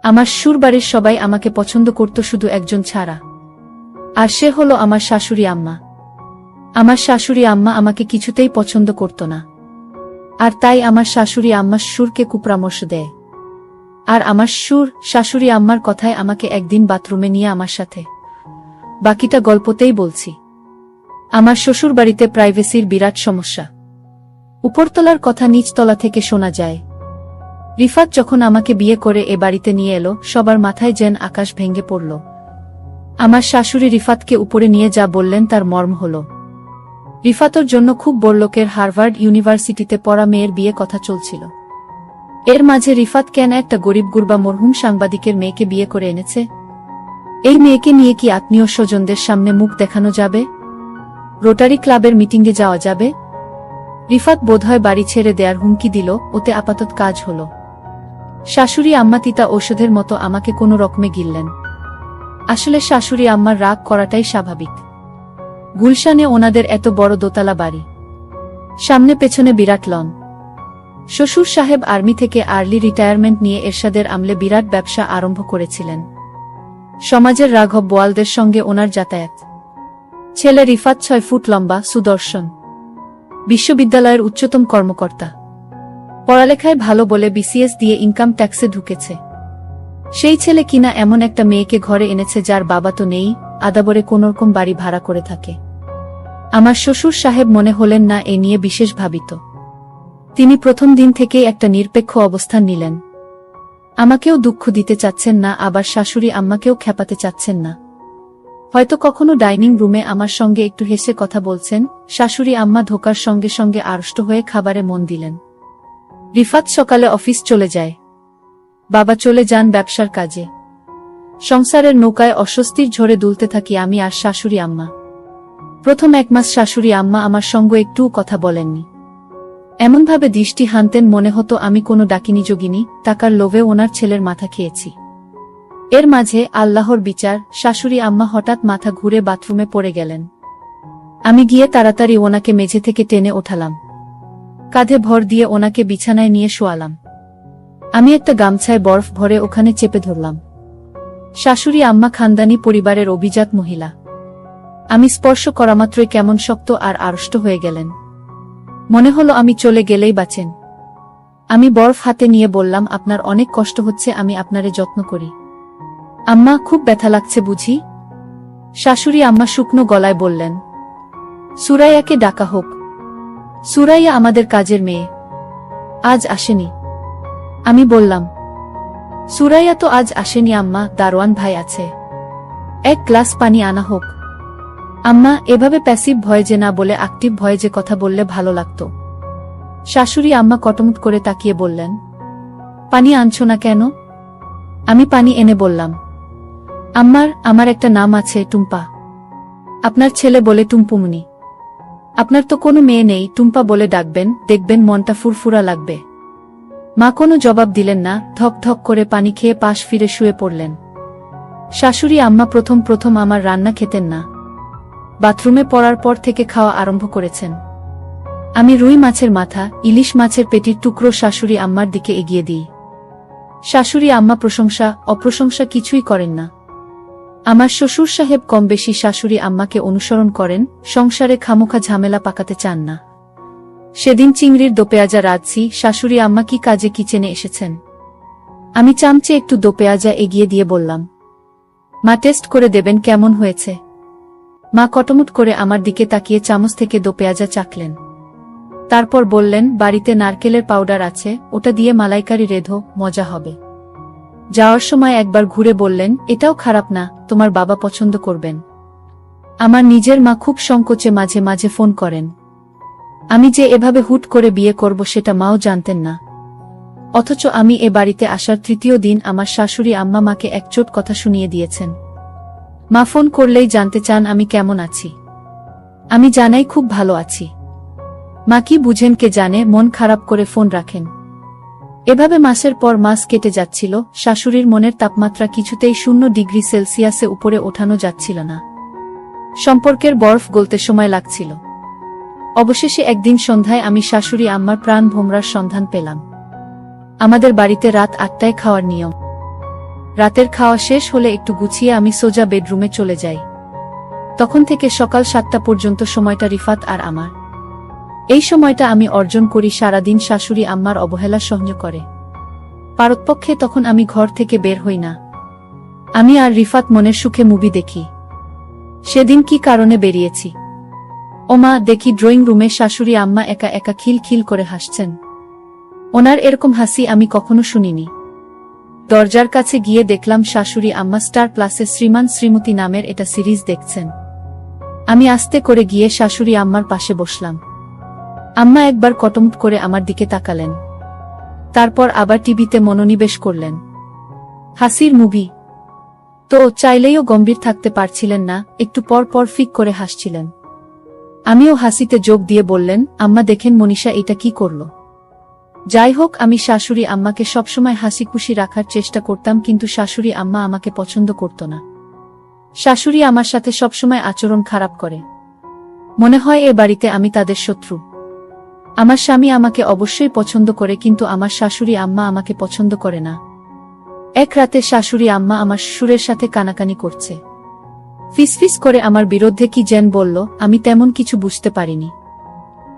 আমার শ্বশুরবাড়ির সবাই আমাকে পছন্দ করত শুধু একজন ছাড়া, আর সে হলো আমার শাশুড়ি আম্মা। আমার শাশুড়ি আম্মা আমাকে কিছুতেই পছন্দ করত না, আর তাই আমার শাশুড়ি আম্মা শ্বশুরকে কুপরামর্শ দেয়। আর আমার শ্বশুর শাশুড়ি আম্মার কথায় আমাকে একদিন বাথরুমে নিয়ে আমার সাথে, বাকিটা গল্পতেই বলছি। আমার শ্বশুরবাড়িতে প্রাইভেসির বিরাট সমস্যা। উপরতলার কথা নিচতলা থেকে শোনা যায়। রিফাত যখন আমাকে বিয়ে করে এ বাড়িতে নিয়ে এলো, সবার মাথায় যেন আকাশ ভেঙে পড়ল। আমার শাশুড়ি রিফাতকে উপরে নিয়ে যা বললেন তার মর্ম হল, রিফাতর জন্য খুব বড়লোকের হার্ভার্ড ইউনিভার্সিটিতে পড়া মেয়ের বিয়ে কথা চলছিল। এর মাঝে রিফাত কেন একটা গরিব গুরবা মরহুম সাংবাদিকের মেয়েকে বিয়ে করে এনেছে? এই মেয়েকে নিয়ে কি আত্মীয় স্বজনদের সামনে মুখ দেখানো যাবে? রোটারি ক্লাবের মিটিংয়ে যাওয়া যাবে? রিফাত বোধহয় বাড়ি ছেড়ে দেয়ার হুমকি দিল, ওতে আপাতত কাজ হল। শাশুড়ি আম্মা তিতা ঔষধের মতো আমাকে কোনো রকমে গিললেন। আসলে শাশুড়ি আম্মার রাগ করাটাই স্বাভাবিক। গুলশানে ওনাদের এত বড় দোতলা বাড়ি, সামনে পেছনে বিরাট লন। শ্বশুর সাহেব আর্মি থেকে আর্লি রিটায়ারমেন্ট নিয়ে এরশাদের আমলে বিরাট ব্যবসা আরম্ভ করেছিলেন। সমাজের রাঘব বোয়ালদের সঙ্গে ওনার যাতায়াত। ছেলে রিফাত 6 ফুট লম্বা, সুদর্শন, বিশ্ববিদ্যালয়ের উচ্চতম কর্মকর্তা। পড়ালেখায় ভালো বলে বিসিএস দিয়ে ইনকাম ট্যাক্সে ঢুকেছে। সেই ছেলে কিনা এমন একটা মেয়েকে ঘরে এনেছে যার বাবা তো নেই, আদাবরে কোনরকম বাড়ি ভাড়া করে থাকে। আমার শ্বশুর সাহেব মনে হলেন না এ নিয়ে বিশেষ ভাবিত। তিনি প্রথম দিন থেকেই একটা নিরপেক্ষ অবস্থান নিলেন। আমাকেও দুঃখ দিতে চাচ্ছেন না, আবার শাশুড়ি আম্মাকেও খেপাতে চাচ্ছেন না। হয়তো কখনো ডাইনিং রুমে আমার সঙ্গে একটু হেসে কথা বলছেন। শাশুড়ি আম্মা ঢোকার সঙ্গে সঙ্গে আড়ষ্ট হয়ে খাবারে মন দিলেন। রিফাত সকালে অফিস চলে যায়, বাবা চলে যান ব্যবসার কাজে। সংসারের নৌকায় অস্বস্তির ঝড়ে দুলতে থাকি আমি আর শাশুড়ি আম্মা। প্রথম 1 মাস শাশুড়ি আম্মা আমার সঙ্গে একটুও কথা বলেননি। এমনভাবে দৃষ্টি হানতেন মনে হতো আমি কোনো ডাকিনী যোগিনী, টাকার লোভে ওনার ছেলের মাথা খেয়েছি। এর মাঝে আল্লাহর বিচার, শাশুড়ি আম্মা হঠাৎ মাথা ঘুরে বাথরুমে পড়ে গেলেন। আমি গিয়ে তাড়াতাড়ি ওনাকে মেঝে থেকে টেনে ওঠালাম, কাঁধে ভর দিয়ে ওনাকে বিছানায় নিয়ে শোয়ালাম। আমি একটা গামছায় বরফ ভরে ওখানে চেপে ধরলাম। শাশুড়ি আম্মা খানদানি পরিবারের অভিজাত মহিলা। আমি স্পর্শ করামাত্রই কেমন শক্ত আর আড়ষ্ট হয়ে গেলেন। মনে হলো আমি চলে গেলেই বাঁচেন। আমি বরফ হাতে নিয়ে বললাম, আপনার অনেক কষ্ট হচ্ছে, আমি আপনারে যত্ন করি। আম্মা, খুব ব্যথা লাগছে বুঝি? শাশুড়ি আম্মা শুকনো গলায় বললেন, সুরাইয়াকে ডাকা হোক। সুরাইয়া আমাদের কাজের মেয়ে, আজ আসেনি। আমি বললাম, সুরাইয়া তো আজ আসেনি আম্মা, দারোয়ান ভাই আছে। 1 গ্লাস পানি আনা হোক। আম্মা, এভাবে প্যাসিভ ভয়েজে না বলে অ্যাক্টিভ ভয়েজে কথা বললে ভালো লাগতো। শাশুড়ি আম্মা কটমট করে তাকিয়ে বললেন, পানি আনছো না কেন? আমি পানি এনে বললাম, আমার একটা নাম আছে, টুম্পা। আপনার ছেলে বলে টুম্পুমনি। আপনার তো কোনো মেয়ে নেই, টুম্পা বলে ডাকবেন, দেখবেন মনটা ফুরফুরা লাগবে। মা কোনো জবাব দিলেন না, ধক ধক করে পানি খেয়ে পাশ ফিরে শুয়ে পড়লেন। শাশুড়ি আম্মা প্রথম আমার রান্না খেতেন না। বাথরুমে পড়ার পর থেকে খাওয়া আরম্ভ করেছেন। আমি রুই মাছের মাথা, ইলিশ মাছের পেটির টুকরো শাশুড়ি আম্মার দিকে এগিয়ে দিই। শাশুড়ি আম্মা প্রশংসা অপ্রশংসা কিছুই করেন না। আমার শ্বশুর সাহেব কম বেশি শাশুড়ি আম্মাকে অনুসরণ করেন, সংসারে খামোখা ঝামেলা পাকাতে চান না। সেদিন চিংড়ির দোপেঁয়াজা রাঁধছি, শাশুড়ি আম্মা কি কাজে কিচেনে এসেছেন। আমি চামচে একটু দোপেঁয়াজা এগিয়ে দিয়ে বললাম, মা টেস্ট করে দেবেন কেমন হয়েছে। মা কটমট করে আমার দিকে তাকিয়ে চামচ থেকে দোপেঁয়াজা চাখলেন। তারপর বললেন, বাড়িতে নারকেলের পাউডার আছে, ওটা দিয়ে মালাইকারি রেঁধো, মজা হবে। যাওয়ার সময় একবার ঘুরে বললেন, এটাও খারাপ না, তোমার বাবা পছন্দ করবেন। আমার নিজের মা খুব সংকোচে মাঝে মাঝে ফোন করেন। আমি যে এভাবে হুট করে বিয়ে করব সেটা মাও জানতেন না। অথচ আমি এ বাড়িতে আসার 3য় দিন আমার শাশুড়ি আম্মা মাকে একচোট কথা শুনিয়ে দিয়েছেন। মা ফোন করলেই জানতে চান আমি কেমন আছি। আমি জানাই খুব ভালো আছি। মা কি বুঝেন কে জানে, মন খারাপ করে ফোন রাখেন। এভাবে মাসের পর মাস কেটে যাচ্ছিল। শাশুড়ির মনের তাপমাত্রা কিছুতেই 0 ডিগ্রি সেলসিয়াসে উপরে ওঠানো যাচ্ছিল না। সম্পর্কের বরফ গলতে সময় লাগছিল। অবশেষে একদিন সন্ধ্যায় আমি শাশুড়ি আম্মার প্রাণ ভোমরার সন্ধান পেলাম। আমাদের বাড়িতে রাত 8টায় খাওয়ার নিয়ম। রাতের খাওয়া শেষ হলে একটু গুছিয়ে আমি সোজা বেডরুমে চলে যাই। তখন থেকে সকাল 7টা পর্যন্ত সময়টা রিফাত আর আমার। এই সময়টা আমি অর্জন করি সারাদিন শাশুড়ি আম্মার অবহেলা সহ্য করে। পারতপক্ষে তখন আমি ঘর থেকে বের হই না। আমি আর রিফাত মনের সুখে মুভি দেখি। সেদিন কি কারণে বেরিয়েছি? ওমা, দেখি ড্রয়িং রুমে শাশুড়ি আম্মা একা একা খিলখিল করে হাসছেন। ওনার এরকম হাসি আমি কখনো শুনিনি। দরজার কাছে গিয়ে দেখলাম শাশুড়ি আম্মা স্টার প্লাসে শ্রীমান শ্রীমতী নামের এটা সিরিজ দেখছেন। আমি আস্তে করে গিয়ে শাশুড়ি আম্মার পাশে বসলাম। আম্মা একবার কটমট করে আমার দিকে তাকালেন, তারপর আবার টিভিতে মনোনিবেশ করলেন। হাসির মুভি তো চাইলেও গম্ভীর থাকতে পারছিলেন না, একটু পর পর ফিক করে হাসছিলেন। আমিও হাসিতে যোগ দিয়ে বললেন, আম্মা দেখেন মনীষা এটা কি করল। যাই হোক, আমি শাশুড়ি আম্মাকে সবসময় হাসি খুশি রাখার চেষ্টা করতাম, কিন্তু শাশুড়ি আম্মা আমাকে পছন্দ করত না। শাশুড়ি আমার সাথে সবসময় আচরণ খারাপ করে। মনে হয় এ বাড়িতে আমি তাদের শত্রু। আমার স্বামী আমাকে অবশ্যই পছন্দ করে, কিন্তু আমার শাশুড়ি আম্মা আমাকে পছন্দ করে না। এক রাতে শাশুড়ি আম্মা আমার শ্বশুরের সাথে কানাকানি করছে। ফিসফিস করে আমার বিরুদ্ধে কি যেন বলল, আমি তেমন কিছু বুঝতে পারিনি।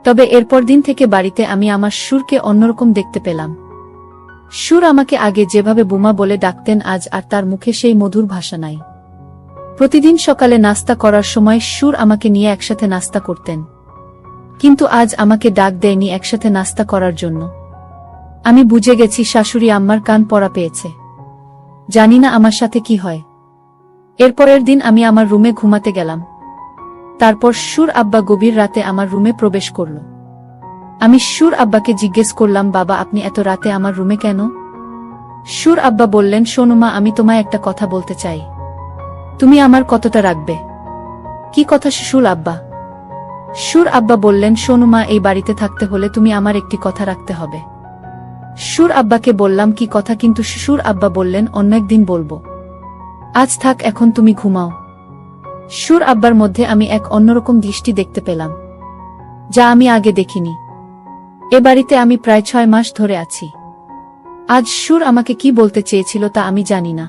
তবে এরপর দিন থেকে বাড়িতে আমি আমার শ্বশুরকে অন্যরকম দেখতে পেলাম। শ্বশুর আমাকে আগে যেভাবে বুমা বলে ডাকতেন, আজ আর তার মুখে সেই মধুর ভাষা নাই। প্রতিদিন সকালে নাস্তা করার সময় শ্বশুর আমাকে নিয়ে একসাথে নাস্তা করতেন, কিন্তু আজ আমাকে ডাক দেয়নি একসাথে নাস্তা করার জন্য। আমি বুঝে গেছি শাশুড়ি আম্মার কান পড়া পেয়েছে। জানি না আমার সাথে কি হয়। এরপরের দিন আমি আমার রুমে ঘুমাতে গেলাম। তারপর শ্বশুর আব্বা গভীর রাতে আমার রুমে প্রবেশ করল। আমি শ্বশুর আব্বাকে জিজ্ঞেস করলাম, বাবা আপনি এত রাতে আমার রুমে কেন? শ্বশুর আব্বা বললেন, শোনো মা, আমি তোমায় একটা কথা বলতে চাই। তুমি আমার কতটা রাখবে? কি কথা শ্বশুর আব্বা? শ্বশুর আব্বা বললেন, শোনো মা, এই বাড়িতে থাকতে হলে তুমি আমার একটি কথা রাখতে হবে। শ্বশুর আব্বাকে বললাম, কি কথা? কিন্তু শ্বশুর আব্বা বললেন, অন্য একদিন বলবো, আজ থাক, এখন তুমি ঘুমাও। শ্বশুর আব্বার মধ্যে আমি এক অন্যরকম দৃষ্টি দেখতে পেলাম, যা আমি আগে দেখিনি। এ বাড়িতে আমি প্রায় 6 মাস ধরে আছি। আজ শ্বশুর আমাকে কি বলতে চেয়েছিল তা আমি জানি না।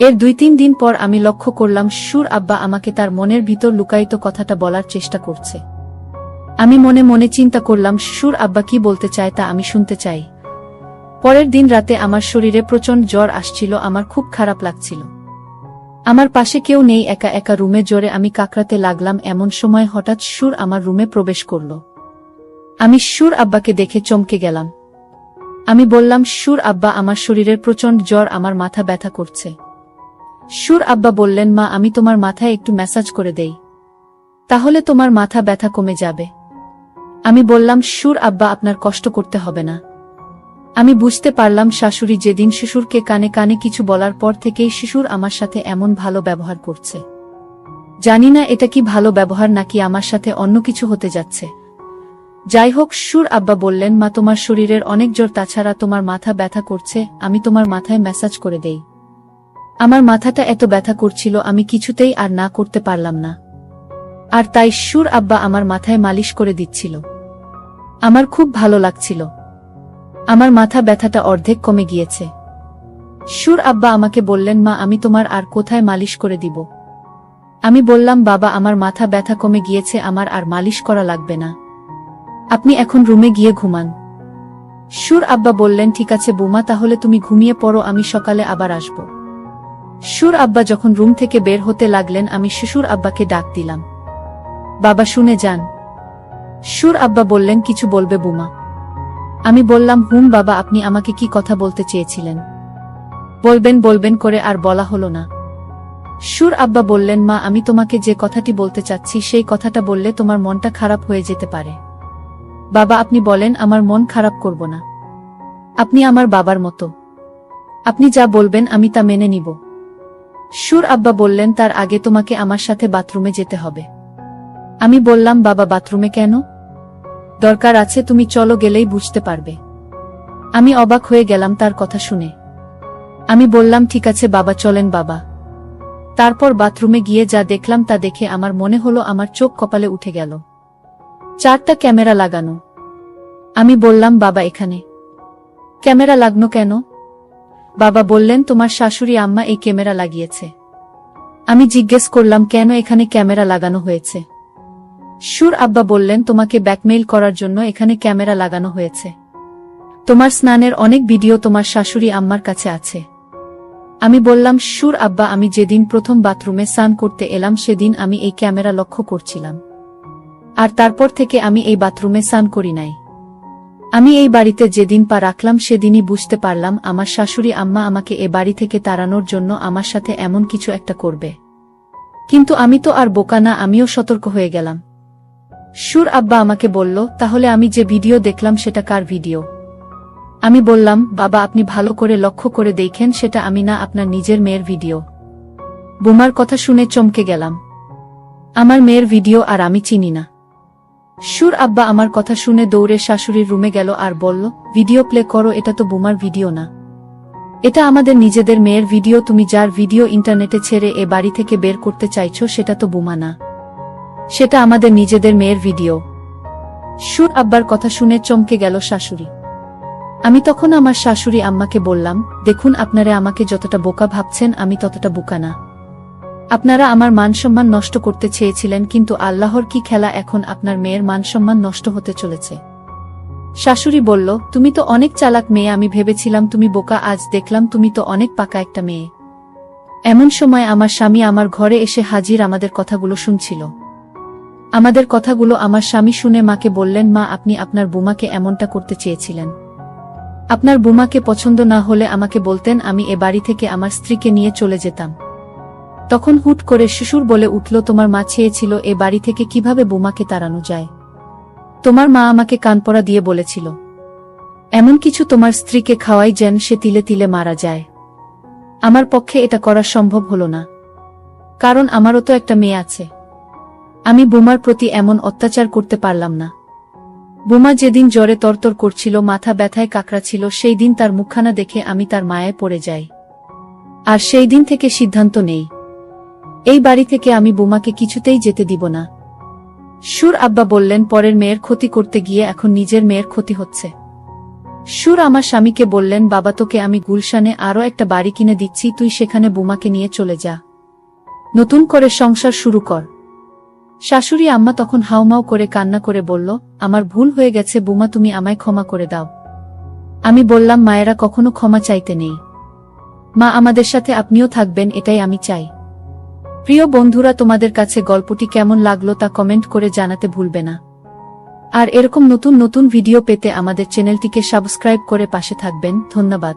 এর 2-3 দিন পর আমি লক্ষ্য করলাম শ্বশুর আব্বা আমাকে তার মনের ভিতর লুকায়িত কথাটা বলার চেষ্টা করছে। আমি মনে মনে চিন্তা করলাম, শ্বশুর আব্বা কি বলতে চায় তা আমি শুনতে চাই। পরের দিন রাতে আমার শরীরে প্রচণ্ড জ্বর আসছিল, আমার খুব খারাপ লাগছিল। আমার পাশে কেউ নেই, একা একা রুমে জোরে আমি কাকড়াতে লাগলাম। এমন সময় হঠাৎ শ্বশুর আমার রুমে প্রবেশ করল। আমি শ্বশুর আব্বাকে দেখে চমকে গেলাম। আমি বললাম, শ্বশুর আব্বা, আমার শরীরের প্রচণ্ড জ্বর, আমার মাথা ব্যথা করছে। শ্বশুর আব্বা বললেন, মা, আমি তোমার মাথায় একটু ম্যাসাজ করে দেই, তাহলে তোমার মাথা ব্যথা কমে যাবে। আমি বললাম, শ্বশুর আব্বা, আপনার কষ্ট করতে হবে না। আমি বুঝতে পারলাম শাশুড়ি যেদিন শ্বশুরকে কানে কানে কিছু বলার পর থেকেই শ্বশুর আমার সাথে এমন ভালো ব্যবহার করছে। জানি না এটা কি ভালো ব্যবহার নাকি আমার সাথে অন্য কিছু হতে যাচ্ছে। যাই হোক, শ্বশুর আব্বা বললেন, মা, তোমার শরীরের অনেক জ্বর, তাছাড়া তোমার মাথা ব্যথা করছে, আমি তোমার মাথায় ম্যাসাজ করে দেই। আমার মাথাটা এত ব্যথা করছিল, আমি কিছুতেই আর না করতে পারলাম না। আর তাই শ্বশুর আব্বা আমার মাথায় মালিশ করে দিচ্ছিল। আমার খুব ভালো লাগছিল। আমার মাথা ব্যথাটা অর্ধেক কমে গিয়েছে। শ্বশুর আব্বা আমাকে বললেন, মা, আমি তোমার আর কোথায় মালিশ করে দিব? আমি বললাম, বাবা, আমার মাথা ব্যথা কমে গিয়েছে, আমার আর মালিশ করা লাগবে না। আপনি এখন রুমে গিয়ে ঘুমান। শ্বশুর আব্বা বললেন, ঠিক আছে বৌমা, তাহলে তুমি ঘুমিয়ে পড়ো, আমি সকালে আবার আসব। শ্বশুর আব্বা যখন রুম থেকে বের হতে লাগলেন, আমি শ্বশুর আব্বাকে ডাক দিলাম, বাবা শুনে যান। শ্বশুর আব্বা বললেন, কিছু বলবে বৌমা? আমি বললাম, হুম বাবা, আপনি আমাকে কি কথা বলতে চেয়েছিলেন? বলবেন বলবেন করে আর বলা হলো না। শ্বশুর আব্বা বললেন, মা, আমি তোমাকে যে কথাটি বলতে চাচ্ছি সেই কথাটা বললে তোমার মনটা খারাপ হয়ে যেতে পারে। বাবা আপনি বলেন, আমার মন খারাপ করব না। আপনি আমার বাবার মতো, আপনি যা বলবেন আমি তা মেনে নিব। শ্বশুর আব্বা বললেন, তার আগে তোমাকে আমার সাথে বাথরুমে যেতে হবে। আমি বললাম, বাবা বাথরুমে কেন? দরকার আছে, তুমি চলো, গেলেই বুঝতে পারবে। আমি অবাক হয়ে গেলাম তার কথা শুনে। আমি বললাম, ঠিক আছে বাবা, চলেন বাবা। তারপর বাথরুমে গিয়ে যা দেখলাম তা দেখে আমার মনে হলো আমার চোখ কপালে উঠে গেল। 4টা ক্যামেরা লাগানো। আমি বললাম, বাবা এখানে ক্যামেরা লাগনো কেন? বাবা বললেন তোমার শাশুড়ি আম্মা এই ক্যামেরা লাগিয়েছে। আমি জিজ্ঞেস করলাম কেন এখানে ক্যামেরা লাগানো হয়েছে। সুর আব্বা বললেন তোমাকে ব্ল্যাকমেইল করার জন্য এখানে ক্যামেরা লাগানো হয়েছে। তোমার স্নানের অনেক ভিডিও তোমার শাশুড়ি আম্মার কাছে আছে। আমি বললাম সুর আব্বা আমি যেদিন প্রথম বাথরুমে স্নান করতে এলাম সেদিন আমি এই ক্যামেরা লক্ষ্য করছিলাম, আর তারপর থেকে আমি এই বাথরুমে স্নান করি নাই। আমি এই বাড়িতে যেদিন পা রাখলাম সেদিনই বুঝতে পারলাম আমার শাশুড়ি আম্মা আমাকে এ বাড়ি থেকে তাড়ানোর জন্য আমার সাথে এমন কিছু একটা করবে। কিন্তু আমি তো আর বোকা না, আমিও সতর্ক হয়ে গেলাম। সুর আব্বা আমাকে বলল তাহলে আমি যে ভিডিও দেখলাম সেটা কার ভিডিও? আমি বললাম বাবা আপনি ভালো করে লক্ষ্য করে দেখেন সেটা আমি না, আপনার নিজের মেয়ের ভিডিও। বোমার কথা শুনে চমকে গেলাম। আমার মেয়ের ভিডিও আর আমি চিনি না। সুর আব্বা আমার কথা শুনে দৌড়ে শাশুড়ির রুমে গেল আর বলল ভিডিও প্লে করো, এটা তো বোমার ভিডিও না, এটা আমাদের নিজেদের মেয়ের ভিডিও। তুমি যার ভিডিও ইন্টারনেটে ছেড়ে এ বাড়ি থেকে বের করতে চাইছো সেটা তো বোমা না, সেটা আমাদের নিজেদের মেয়ের ভিডিও। সুর আব্বার কথা শুনে চমকে গেল শাশুড়ি। আমি তখন আমার শাশুড়ি আম্মাকে বললাম দেখুন আপনারা আমাকে যতটা বোকা ভাবছেন আমি ততটা বোকা না। আপনারা আমার মানসম্মান নষ্ট করতে চেয়েছিলেন, কিন্তু আল্লাহর কি খেলা, এখন আপনার মেয়ের মানসম্মান নষ্ট হতে চলেছে। শাশুড়ি বলল তুমি তো অনেক চালাক মেয়ে, আমি ভেবেছিলাম তুমি বোকা, আজ দেখলাম তুমি তো অনেক পাকা একটা মেয়ে। এমন সময় আমার স্বামী আমার ঘরে এসে হাজির, আমাদের কথাগুলো শুনছিল। আমাদের কথাগুলো আমার স্বামী শুনে মাকে বললেন মা আপনি আপনার বোমাকে এমনটা করতে চেয়েছিলেন। আপনার বোমাকে পছন্দ না হলে আমাকে বলতেন, আমি এ বাড়ি থেকে আমার স্ত্রীকে নিয়ে চলে যেতাম। তখন হুট করে শ্বশুর বলে উঠল তোমার মা চেয়েছিল এ বাড়ি থেকে কিভাবে বোমাকে তাড়ানো যায়। তোমার মা আমাকে কানপড়া দিয়ে বলেছিল এমন কিছু তোমার স্ত্রীকে খাওয়াই যেন সে তিলে তিলে মারা যায়। আমার পক্ষে এটা করা সম্ভব হলো না, কারণ আমারও তো একটা মেয়ে আছে। আমি বোমার প্রতি এমন অত্যাচার করতে পারলাম না। বোমা যেদিন জ্বরে তরতর করছিল, মাথা ব্যথায় কাকড়াচ্ছিল, সেই দিন তার মুখখানা দেখে আমি তার মায়ায় পড়ে যাই। আর সেই দিন থেকে সিদ্ধান্ত নেই এই বাড়ি থেকে আমি বোমাকে কিছুতেই যেতে দিব না। সুর আব্বা বললেন পরের মেয়ের ক্ষতি করতে গিয়ে এখন নিজের মেয়ের ক্ষতি হচ্ছে। সুর আমার স্বামীকে বললেন বাবা তোকে আমি গুলশানে আরো একটা বাড়ি কিনে দিচ্ছি, তুই সেখানে বোমাকে নিয়ে চলে যা, নতুন করে সংসার শুরু কর। শাশুড়ি আম্মা তখন হাউমাউ করে কান্না করে বলল আমার ভুল হয়ে গেছে বোমা, তুমি আমায় ক্ষমা করে দাও। আমি বললাম মায়েরা কখনো ক্ষমা চাইতে নেই, মা আমাদের সাথে আপনিও থাকবেন এটাই আমি চাই। প্রিয় বন্ধুরা তোমাদের কাছে গল্পটি কেমন লাগলো তা কমেন্ট করে জানাতে ভুলবে না। আর এরকম নতুন নতুন ভিডিও পেতে আমাদের চ্যানেলটিকে সাবস্ক্রাইব করে পাশে থাকবেন। ধন্যবাদ।